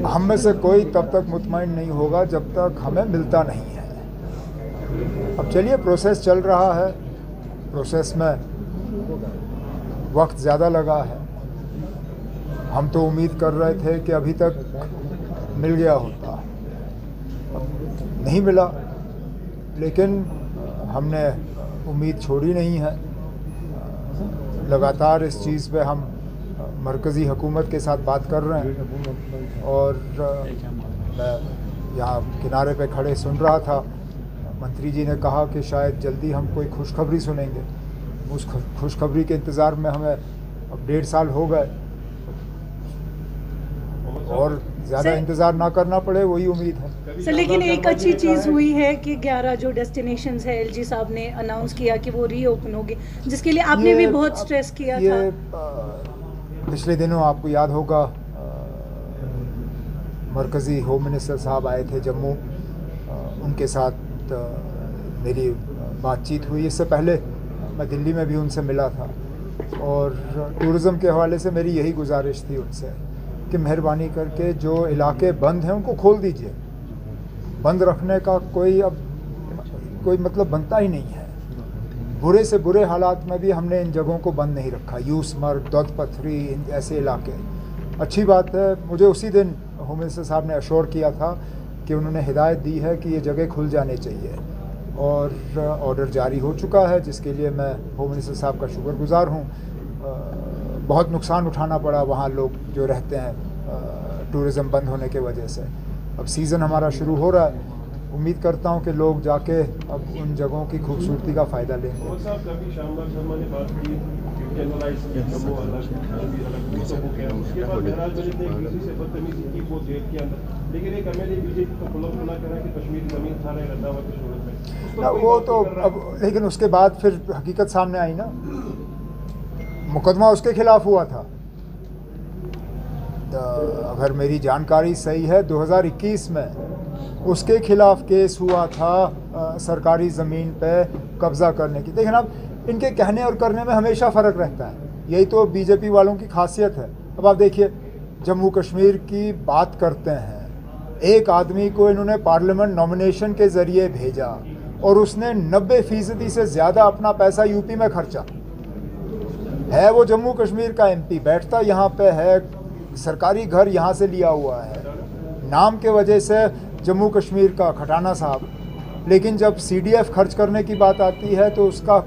हम में से कोई तब तक मुतमईन नहीं होगा जब तक हमें मिलता नहीं है। अब चलिए, प्रोसेस चल रहा है, प्रोसेस में वक्त ज़्यादा लगा है। हम तो उम्मीद कर रहे थे कि अभी तक मिल गया होता, नहीं मिला, लेकिन हमने उम्मीद छोड़ी नहीं है। लगातार इस चीज़ पे हम मरकज़ी हुकूमत के साथ बात कर रहे हैं और मैं यहाँ किनारे पे खड़े सुन रहा था, मंत्री जी ने कहा कि शायद जल्दी हम कोई खुशखबरी सुनेंगे। उस खुशखबरी के इंतज़ार में हमें अब 1.5 साल हो गए और ज़्यादा इंतज़ार ना करना पड़े, वही उम्मीद है। सर, लेकिन एक अच्छी चीज़ हुई है कि 11 जो डेस्टिनेशंस है एलजी साहब ने अनाउंस किया कि वो रीओपन होगी, जिसके लिए आपने भी बहुत स्ट्रेस किया था। पिछले दिनों आपको याद होगा, मरकज़ी होम मिनिस्टर साहब आए थे जम्मू, उनके साथ मेरी बातचीत हुई। इससे पहले मैं दिल्ली में भी उनसे मिला था और टूरिज़म के हवाले से मेरी यही गुजारिश थी उनसे कि मेहरबानी करके जो इलाके बंद हैं उनको खोल दीजिए। बंद रखने का कोई मतलब बनता ही नहीं है। बुरे से बुरे हालात में भी हमने इन जगहों को बंद नहीं रखा। यूसमर्ग, दौद पथरी, ऐसे इलाके। अच्छी बात है, मुझे उसी दिन होम मिनिस्टर साहब ने अश्योर किया था कि उन्होंने हिदायत दी है कि ये जगह खुल जाने चाहिए और ऑर्डर जारी हो चुका है, जिसके लिए मैं होम मिनिस्टर साहब का शुक्रगुजार हूँ। बहुत नुकसान उठाना पड़ा वहाँ लोग जो रहते हैं टूरिज़म बंद होने के वजह से। अब सीज़न हमारा शुरू हो रहा है, उम्मीद करता हूँ कि लोग जाके अब उन जगहों की खूबसूरती का फ़ायदा लेंगे। वो तो अब, लेकिन उसके बाद फिर हकीकत सामने आई ना, मुकदमा उसके खिलाफ हुआ था। अगर मेरी जानकारी सही है, 2021 में उसके खिलाफ केस हुआ था सरकारी ज़मीन पे कब्ज़ा करने की। देखिए, अब इनके कहने और करने में हमेशा फ़र्क रहता है, यही तो बीजेपी वालों की खासियत है। अब आप देखिए, जम्मू कश्मीर की बात करते हैं, एक आदमी को इन्होंने पार्लियामेंट नॉमिनेशन के ज़रिए भेजा और उसने 90% से ज़्यादा अपना पैसा यूपी में खर्चा है। वो जम्मू कश्मीर का एमपी, बैठता यहाँ पे है, सरकारी घर यहाँ से लिया हुआ है, नाम के वजह से जम्मू कश्मीर का खटाना साहब। लेकिन जब सीडीएफ खर्च करने की बात आती है तो उसका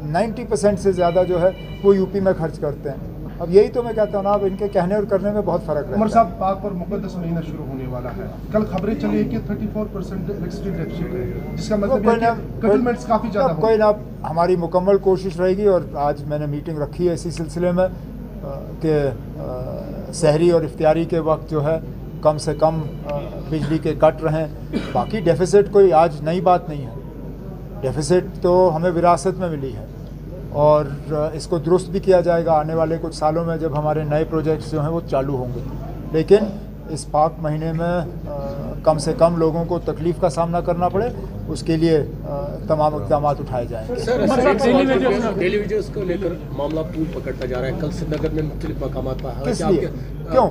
90% से ज़्यादा जो है वो यूपी में खर्च करते हैं। अब यही तो मैं कहता हूँ ना, अब इनके कहने और करने में बहुत फ़र्क है। उमर साहब, पाक पर मुकद्दस महीना शुरू होने वाला है। कल खबरें चली है कि 34% इलेक्ट्रिसिटी डेफिसिट है, जिसका मतलब है कि कटलमेंट्स काफ़ी ज़्यादा होंगे। कोई ना, हमारी मुकम्मल कोशिश रहेगी और आज मैंने मीटिंग रखी है इसी सिलसिले में कि सहरी और इफ्तियारी के वक्त जो है कम से कम बिजली के कट रहें। बाकी डेफिसिट कोई आज नई बात नहीं है, डेफिसिट तो हमें विरासत में मिली है और इसको दुरुस्त भी किया जाएगा आने वाले कुछ सालों में जब हमारे नए प्रोजेक्ट्स जो हैं वो चालू होंगे। लेकिन इस पाक महीने में कम से कम लोगों को तकलीफ़ का सामना करना पड़े, उसके लिए तमाम इक़दाम उठाए जाएंगे। डेली वेजेस को लेकर मामला तूल पकड़ता जा रहा है। कल श्रीनगर में मुख्तलिफ मकामात पर किस लिए, क्यों,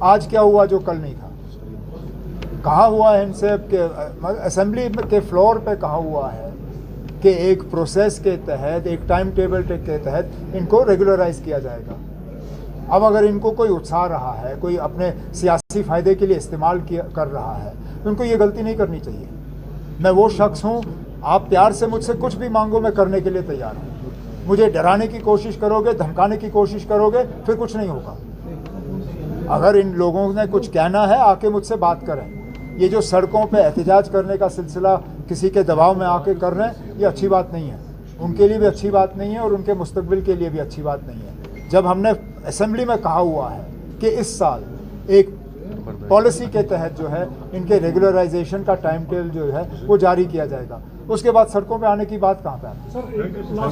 आज क्या हुआ जो कल नहीं था? कहा हुआ है इनसे कि असेंबली के फ्लोर पे कहा हुआ है कि एक प्रोसेस के तहत, एक टाइम टेबल के तहत इनको रेगुलराइज किया जाएगा। अब अगर इनको कोई उत्साह रहा है, कोई अपने सियासी फ़ायदे के लिए इस्तेमाल कर रहा है, तो उनको ये गलती नहीं करनी चाहिए। मैं वो शख्स हूँ, आप प्यार से मुझसे कुछ भी मांगो, मैं करने के लिए तैयार हूँ। मुझे डराने की कोशिश करोगे, धमकाने की कोशिश करोगे, फिर कुछ नहीं होगा। अगर इन लोगों ने कुछ कहना है, आके मुझसे बात करें। ये जो सड़कों पे एहतजाज करने का सिलसिला किसी के दबाव में आके कर रहे हैं, ये अच्छी बात नहीं है, उनके लिए भी अच्छी बात नहीं है और उनके मुस्तकबिल के लिए भी अच्छी बात नहीं है। जब हमने असेंबली में कहा हुआ है कि इस साल एक पॉलिसी के तहत जो है इनके रेगुलराइजेशन का टाइम टेबल जो है वो जारी किया जाएगा, उसके बाद सड़कों पे आने की बात कहाँ पे आती है?